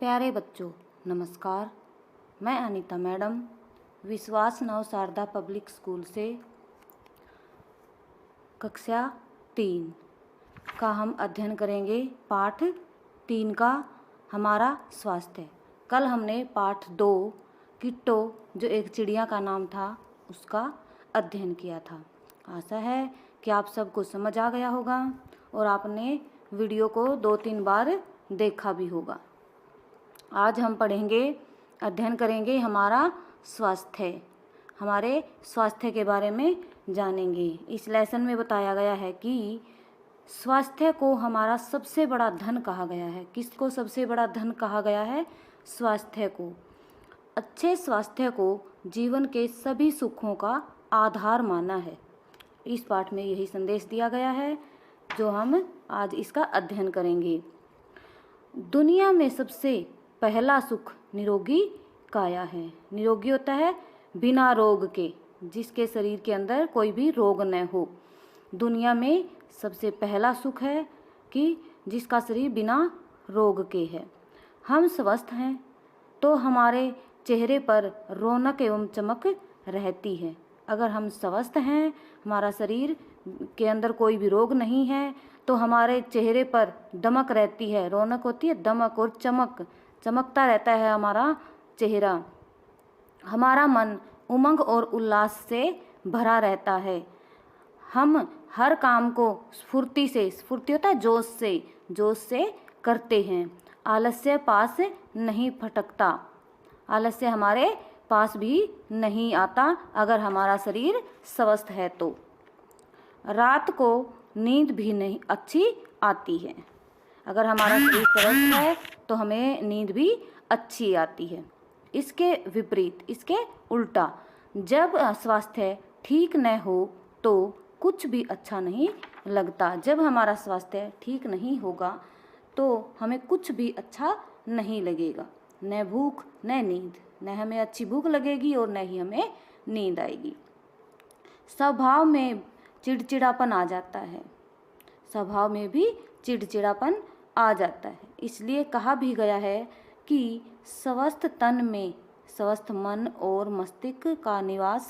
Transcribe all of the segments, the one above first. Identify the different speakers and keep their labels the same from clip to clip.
Speaker 1: प्यारे बच्चों, नमस्कार। मैं अनीता मैडम विश्वास नव शारदा पब्लिक स्कूल से कक्षा 3 का हम अध्ययन करेंगे। पाठ 3 का हमारा स्वास्थ्य। कल हमने पाठ 2 किट्टो, जो एक चिड़िया का नाम था, उसका अध्ययन किया था। आशा है कि आप सबको समझ आ गया होगा और आपने वीडियो को 2-3 बार देखा भी होगा। आज हम पढ़ेंगे, अध्ययन करेंगे हमारा स्वास्थ्य। हमारे स्वास्थ्य के बारे में जानेंगे। इस लेसन में बताया गया है कि स्वास्थ्य को हमारा सबसे बड़ा धन कहा गया है। किसको सबसे बड़ा धन कहा गया है? स्वास्थ्य को। अच्छे स्वास्थ्य को जीवन के सभी सुखों का आधार माना है। इस पाठ में यही संदेश दिया गया है जो हम आज इसका अध्ययन करेंगे। दुनिया में सबसे पहला सुख निरोगी काया है। निरोगी होता है बिना रोग के, जिसके शरीर के अंदर कोई भी रोग न हो। दुनिया में सबसे पहला सुख है कि जिसका शरीर बिना रोग के है। हम स्वस्थ हैं तो हमारे चेहरे पर रौनक एवं चमक रहती है। अगर हम स्वस्थ हैं, हमारा शरीर के अंदर कोई भी रोग नहीं है, तो हमारे चेहरे पर दमक रहती है। रौनक होती है, दमक और चमकता रहता है हमारा चेहरा। हमारा मन उमंग और उल्लास से भरा रहता है। हम हर काम को स्फूर्ति होता है जोश से करते हैं। आलस्य पास नहीं फटकता। आलस्य हमारे पास भी नहीं आता अगर हमारा शरीर स्वस्थ है तो। रात को नींद भी नहीं अच्छी आती है। अगर हमारा शरीर स्वस्थ है तो हमें नींद भी अच्छी आती है। इसके विपरीत, इसके उल्टा, जब स्वास्थ्य ठीक न हो तो कुछ भी अच्छा नहीं लगता। जब हमारा स्वास्थ्य ठीक नहीं होगा तो हमें कुछ भी अच्छा नहीं लगेगा। न भूख न नींद, न हमें अच्छी भूख लगेगी और न ही हमें नींद आएगी। स्वभाव में चिड़चिड़ापन आ जाता है। स्वभाव में भी चिड़चिड़ापन आ जाता है। इसलिए कहा भी गया है कि स्वस्थ तन में स्वस्थ मन और मस्तिष्क का निवास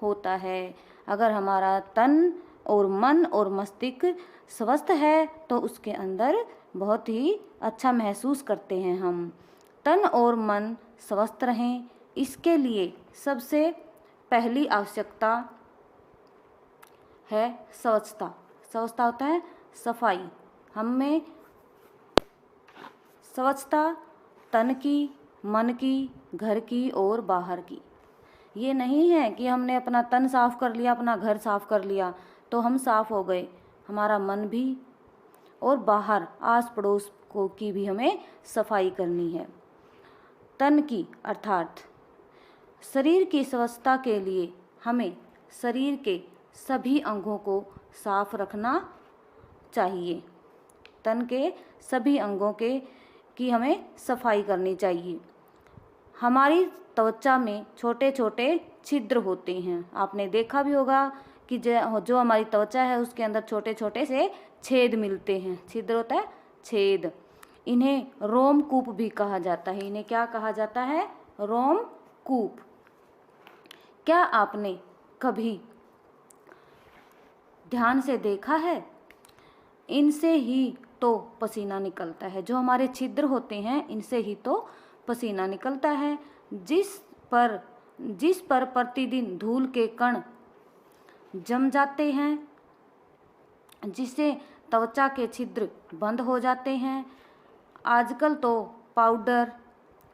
Speaker 1: होता है। अगर हमारा तन और मन और मस्तिष्क स्वस्थ है तो उसके अंदर बहुत ही अच्छा महसूस करते हैं हम। तन और मन स्वस्थ रहें, इसके लिए सबसे पहली आवश्यकता है स्वच्छता। स्वच्छता होता है सफाई। हमें स्वच्छता तन की, मन की, घर की और बाहर की। ये नहीं है कि हमने अपना तन साफ कर लिया, अपना घर साफ कर लिया तो हम साफ हो गए। हमारा मन भी और बाहर आस पड़ोस को की भी हमें सफाई करनी है। तन की अर्थात शरीर की स्वच्छता के लिए हमें शरीर के सभी अंगों को साफ रखना चाहिए। तन के सभी अंगों की हमें सफाई करनी चाहिए। हमारी त्वचा में छोटे छोटे छिद्र होते हैं। आपने देखा भी होगा कि जो हमारी त्वचा है उसके अंदर छोटे छोटे से छेद मिलते हैं। छिद्र होता है छेद। इन्हें रोमकूप भी कहा जाता है। इन्हें क्या कहा जाता है? रोमकूप। क्या आपने कभी ध्यान से देखा है? इनसे ही तो पसीना निकलता है। जो हमारे छिद्र होते हैं इनसे ही तो पसीना निकलता है। जिस पर प्रतिदिन धूल के कण जम जाते हैं, जिससे त्वचा के छिद्र बंद हो जाते हैं। आजकल तो पाउडर,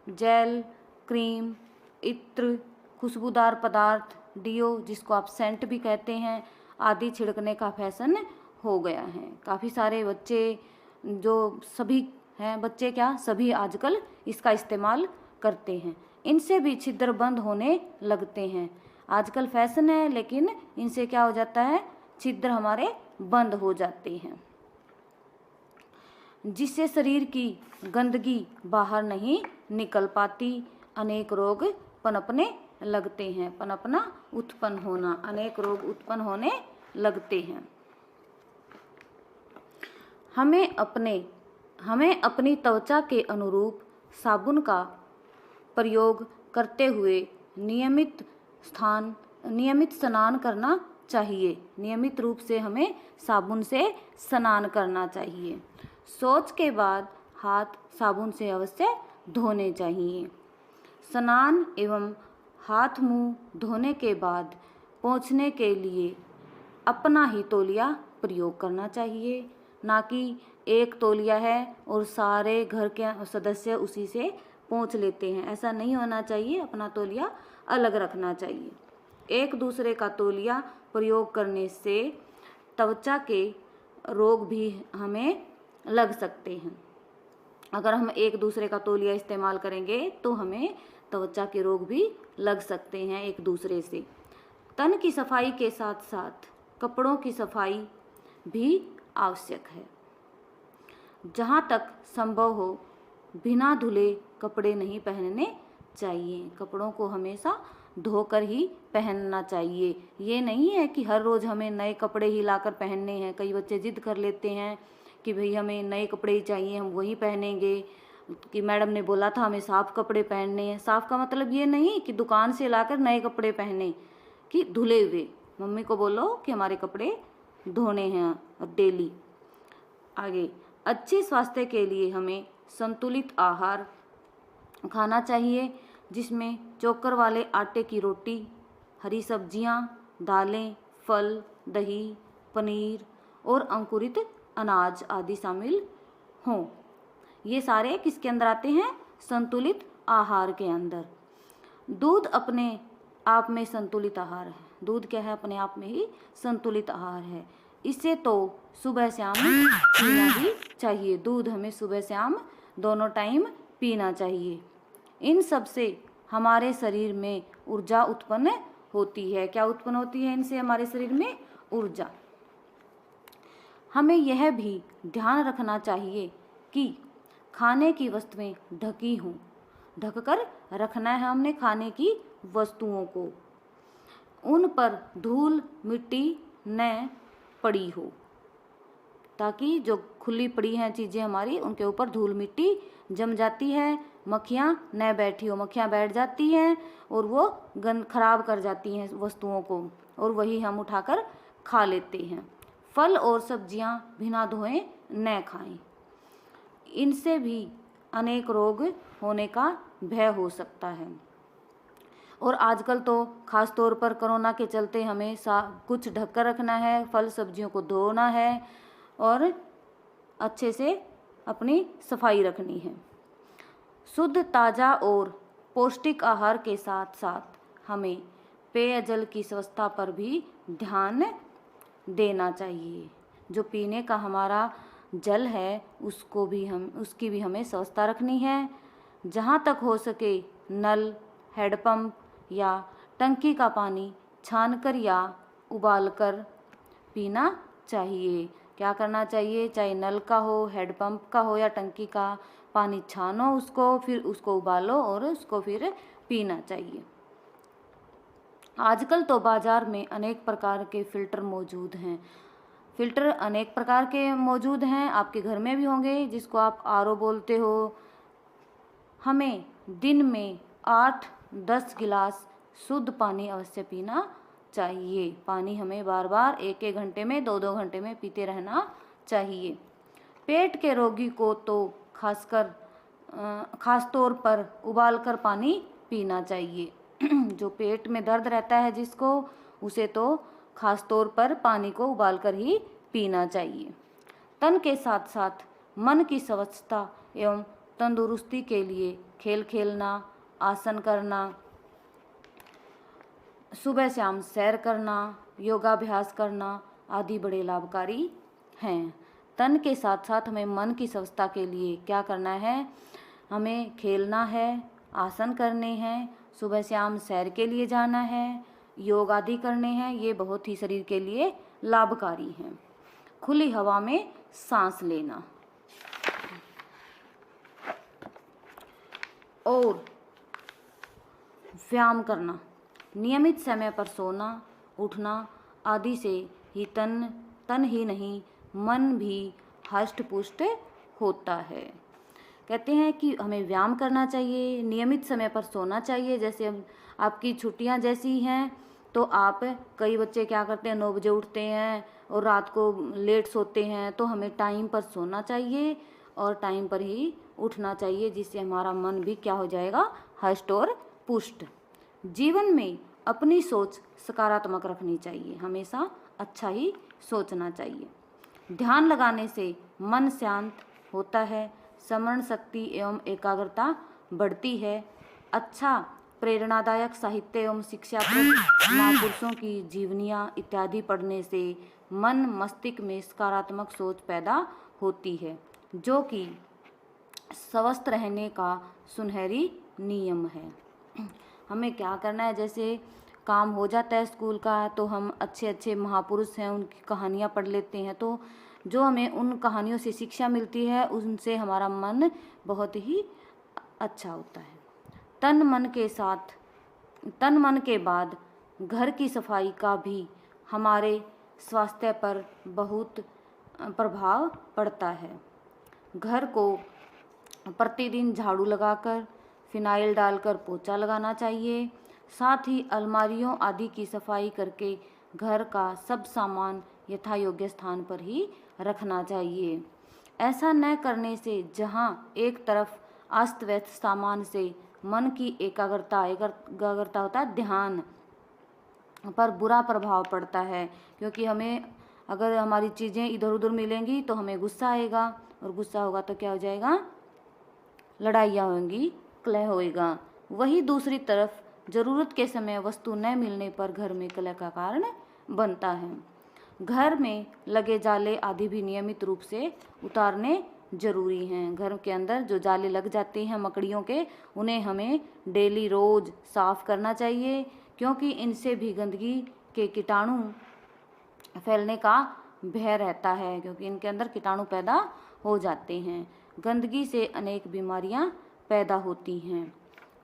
Speaker 1: जेल, क्रीम, इत्र, खुशबूदार पदार्थ, डियो, जिसको आप सेंट भी कहते हैं, आदि छिड़कने का फैशन हो गया है। काफ़ी सारे बच्चे, जो सभी हैं, बच्चे क्या, सभी आजकल इसका इस्तेमाल करते हैं। इनसे भी छिद्र बंद होने लगते हैं। आजकल फैशन है, लेकिन इनसे क्या हो जाता है? छिद्र हमारे बंद हो जाते हैं, जिससे शरीर की गंदगी बाहर नहीं निकल पाती। अनेक रोग पनपने लगते हैं। पनपना, उत्पन्न होना, अनेक रोग उत्पन्न होने लगते हैं। हमें अपनी त्वचा के अनुरूप साबुन का प्रयोग करते हुए नियमित स्नान करना चाहिए। नियमित रूप से हमें साबुन से स्नान करना चाहिए। शौच के बाद हाथ साबुन से अवश्य धोने चाहिए। स्नान एवं हाथ मुंह धोने के बाद पोंछने के लिए अपना ही तौलिया प्रयोग करना चाहिए, ना कि एक तौलिया है और सारे घर के सदस्य उसी से पोंछ लेते हैं। ऐसा नहीं होना चाहिए, अपना तौलिया अलग रखना चाहिए। एक दूसरे का तौलिया प्रयोग करने से त्वचा के रोग भी हमें लग सकते हैं। अगर हम एक दूसरे का तौलिया इस्तेमाल करेंगे तो हमें त्वचा के रोग भी लग सकते हैं एक दूसरे से। तन की सफाई के साथ साथ कपड़ों की सफाई भी आवश्यक है। जहाँ तक संभव हो बिना धुले कपड़े नहीं पहनने चाहिए। कपड़ों को हमेशा धोकर ही पहनना चाहिए। ये नहीं है कि हर रोज़ हमें नए कपड़े ही लाकर पहनने हैं। कई बच्चे जिद कर लेते हैं कि भाई हमें नए कपड़े ही चाहिए, हम वही पहनेंगे, कि मैडम ने बोला था हमें साफ़ कपड़े पहनने हैं। साफ़ का मतलब ये नहीं कि दुकान से लाकर नए कपड़े पहने, कि धुले हुए। मम्मी को बोलो कि हमारे कपड़े धोने हैं डेली। आगे, अच्छे स्वास्थ्य के लिए हमें संतुलित आहार खाना चाहिए, जिसमें चोकर वाले आटे की रोटी, हरी सब्जियां, दालें, फल, दही, पनीर और अंकुरित अनाज आदि शामिल हों। ये सारे किसके अंदर आते हैं? संतुलित आहार के अंदर। दूध अपने आप में संतुलित आहार है। दूध क्या है? अपने आप में ही संतुलित आहार है। इसे तो सुबह शाम पीना ही चाहिए। दूध हमें सुबह शाम दोनों टाइम पीना चाहिए। इन सब से हमारे शरीर में ऊर्जा उत्पन्न होती है। क्या उत्पन्न होती है इनसे? हमारे शरीर में ऊर्जा। हमें यह भी ध्यान रखना चाहिए कि खाने की वस्तुएं ढकी हों। ढककर रखना है हमने खाने की वस्तुओं को। उन पर धूल मिट्टी न पड़ी हो, ताकि जो खुली पड़ी हैं चीज़ें हमारी, उनके ऊपर धूल मिट्टी जम जाती है, मक्खियाँ न बैठी हो। मक्खियाँ बैठ जाती हैं और वो गंद खराब कर जाती हैं वस्तुओं को, और वही हम उठाकर खा लेते हैं। फल और सब्जियां बिना धोए न खाएं। इनसे भी अनेक रोग होने का भय हो सकता है। और आजकल तो खास तौर पर कोरोना के चलते हमें कुछ ढक कर रखना है, फल सब्जियों को धोना है और अच्छे से अपनी सफाई रखनी है। शुद्ध, ताज़ा और पौष्टिक आहार के साथ साथ हमें पेयजल की स्वच्छता पर भी ध्यान देना चाहिए। जो पीने का हमारा जल है उसकी भी हमें स्वच्छता रखनी है। जहाँ तक हो सके नल, हैंडपंप या टंकी का पानी छानकर या उबालकर पीना चाहिए। क्या करना चाहिए? चाहे नल का हो, हैंडपंप का हो या टंकी का पानी छानो उसको, फिर उसको उबालो और उसको फिर पीना चाहिए। आजकल तो बाज़ार में अनेक प्रकार के फ़िल्टर मौजूद हैं। फ़िल्टर अनेक प्रकार के मौजूद हैं, आपके घर में भी होंगे, जिसको आप आरओ बोलते हो। हमें दिन में 8-10 गिलास शुद्ध पानी अवश्य पीना चाहिए। पानी हमें बार बार 1-1 घंटे में, 2-2 घंटे में पीते रहना चाहिए। पेट के रोगी को तो खास तौर पर उबालकर पानी पीना चाहिए। जो पेट में दर्द रहता है जिसको, उसे तो खास तौर पर पानी को उबालकर ही पीना चाहिए। तन के साथ साथ मन की स्वच्छता एवं तंदुरुस्ती के लिए खेल खेलना, आसन करना, सुबह शाम सैर करना, योगाभ्यास करना आदि बड़े लाभकारी हैं। तन के साथ साथ हमें मन की स्वच्छता के लिए क्या करना है? हमें खेलना है, आसन करने हैं, सुबह शाम सैर के लिए जाना है, योग आदि करने हैं। ये बहुत ही शरीर के लिए लाभकारी हैं। खुली हवा में सांस लेना और व्यायाम करना, नियमित समय पर सोना उठना आदि से ही तन ही नहीं मन भी हष्ट पुष्ट होता है। कहते हैं कि हमें व्यायाम करना चाहिए, नियमित समय पर सोना चाहिए। जैसे अब आपकी छुट्टियां जैसी हैं तो आप, कई बच्चे क्या करते हैं 9 बजे उठते हैं और रात को लेट सोते हैं, तो हमें टाइम पर सोना चाहिए और टाइम पर ही उठना चाहिए, जिससे हमारा मन भी क्या हो जाएगा, हष्ट और पुष्ट। जीवन में अपनी सोच सकारात्मक रखनी चाहिए, हमेशा अच्छा ही सोचना चाहिए। ध्यान लगाने से मन शांत होता है, स्मरण शक्ति एवं एकाग्रता बढ़ती है। अच्छा प्रेरणादायक साहित्य एवं शिक्षाप्रद महापुरुषों की जीवनियाँ इत्यादि पढ़ने से मन मस्तिष्क में सकारात्मक सोच पैदा होती है, जो कि स्वस्थ रहने का सुनहरी नियम है। हमें क्या करना है, जैसे काम हो जाता है स्कूल का तो हम अच्छे अच्छे महापुरुष हैं उनकी कहानियाँ पढ़ लेते हैं, तो जो हमें उन कहानियों से शिक्षा मिलती है उनसे हमारा मन बहुत ही अच्छा होता है। तन मन के बाद घर की सफाई का भी हमारे स्वास्थ्य पर बहुत प्रभाव पड़ता है। घर को प्रतिदिन झाड़ू लगाकर, फिनाइल डालकर पोछा लगाना चाहिए। साथ ही अलमारियों आदि की सफाई करके घर का सब सामान यथा योग्य स्थान पर ही रखना चाहिए। ऐसा न करने से जहाँ एक तरफ अस्त व्यस्त सामान से मन की एकाग्रता होता है, ध्यान पर बुरा प्रभाव पड़ता है, क्योंकि हमें अगर हमारी चीज़ें इधर उधर मिलेंगी तो हमें गुस्सा आएगा, और गुस्सा होगा तो क्या हो जाएगा, लड़ाइयाँ होंगी, कलह होएगा। वही दूसरी तरफ ज़रूरत के समय वस्तु न मिलने पर घर में कलह का कारण बनता है। घर में लगे जाले आदि भी नियमित रूप से उतारने जरूरी हैं। घर के अंदर जो जाले लग जाते हैं मकड़ियों के, उन्हें हमें डेली रोज़ साफ़ करना चाहिए, क्योंकि इनसे भी गंदगी के कीटाणु फैलने का भय रहता है, क्योंकि इनके अंदर कीटाणु पैदा हो जाते हैं। गंदगी से अनेक बीमारियां पैदा होती हैं।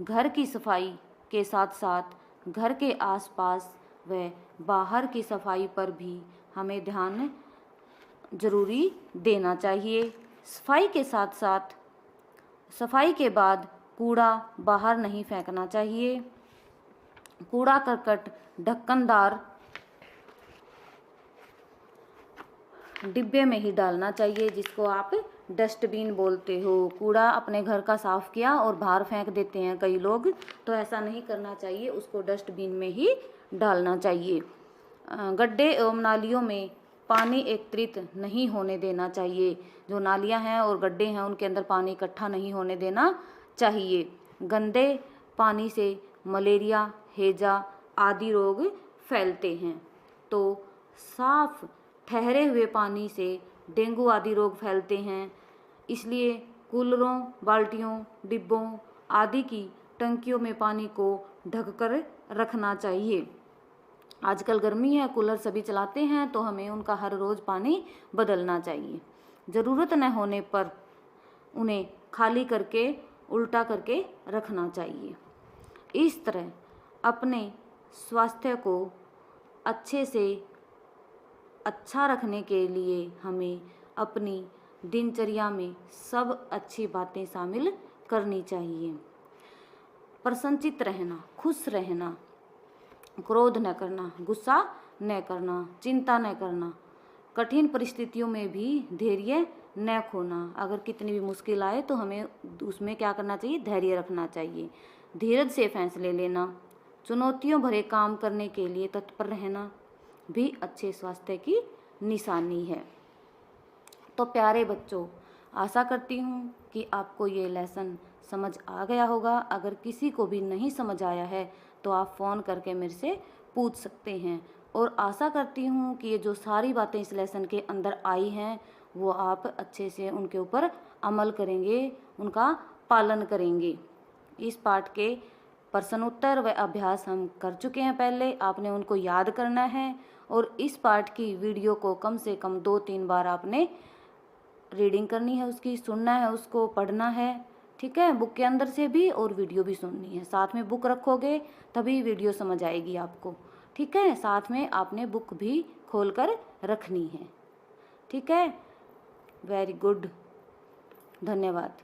Speaker 1: घर की सफाई के साथ साथ घर के आसपास व बाहर की सफाई पर भी हमें ध्यान जरूरी देना चाहिए। सफाई के साथ साथ सफाई के बाद कूड़ा बाहर नहीं फेंकना चाहिए। कूड़ा करकट ढक्कनदार डिब्बे में ही डालना चाहिए, जिसको आप डस्टबिन बोलते हो। कूड़ा अपने घर का साफ़ किया और बाहर फेंक देते हैं कई लोग, तो ऐसा नहीं करना चाहिए, उसको डस्टबिन में ही डालना चाहिए। गड्ढे एवं नालियों में पानी एकत्रित नहीं होने देना चाहिए। जो नालियां हैं और गड्ढे हैं उनके अंदर पानी इकट्ठा नहीं होने देना चाहिए। गंदे पानी से मलेरिया, हैजा आदि रोग फैलते हैं, तो साफ ठहरे हुए पानी से डेंगू आदि रोग फैलते हैं। इसलिए कूलरों, बाल्टियों, डिब्बों आदि की टंकियों में पानी को ढककर रखना चाहिए। आजकल गर्मी है, कूलर सभी चलाते हैं, तो हमें उनका हर रोज़ पानी बदलना चाहिए। ज़रूरत न होने पर उन्हें खाली करके उल्टा करके रखना चाहिए। इस तरह अपने स्वास्थ्य को अच्छे से अच्छा रखने के लिए हमें अपनी दिनचर्या में सब अच्छी बातें शामिल करनी चाहिए। प्रसन्नचित्त रहना, खुश रहना, क्रोध न करना, गुस्सा न करना, चिंता न करना, कठिन परिस्थितियों में भी धैर्य न खोना। अगर कितनी भी मुश्किल आए तो हमें उसमें क्या करना चाहिए, धैर्य रखना चाहिए। धीरज से फैसले लेना, चुनौतियों भरे काम करने के लिए तत्पर रहना भी अच्छे स्वास्थ्य की निशानी है। तो प्यारे बच्चों, आशा करती हूँ कि आपको ये लेसन समझ आ गया होगा। अगर किसी को भी नहीं समझ आया है तो आप फ़ोन करके मेरे से पूछ सकते हैं, और आशा करती हूँ कि ये जो सारी बातें इस लेसन के अंदर आई हैं वो आप अच्छे से उनके ऊपर अमल करेंगे, उनका पालन करेंगे। इस पाठ के प्रश्नोत्तर व अभ्यास हम कर चुके हैं पहले, आपने उनको याद करना है, और इस पाठ की वीडियो को कम से कम 2-3 बार आपने रीडिंग करनी है, उसकी सुनना है, उसको पढ़ना है, ठीक है। बुक के अंदर से भी और वीडियो भी सुननी है। साथ में बुक रखोगे तभी वीडियो समझ आएगी आपको, ठीक है। साथ में आपने बुक भी खोलकर रखनी है, ठीक है। वेरी गुड, धन्यवाद।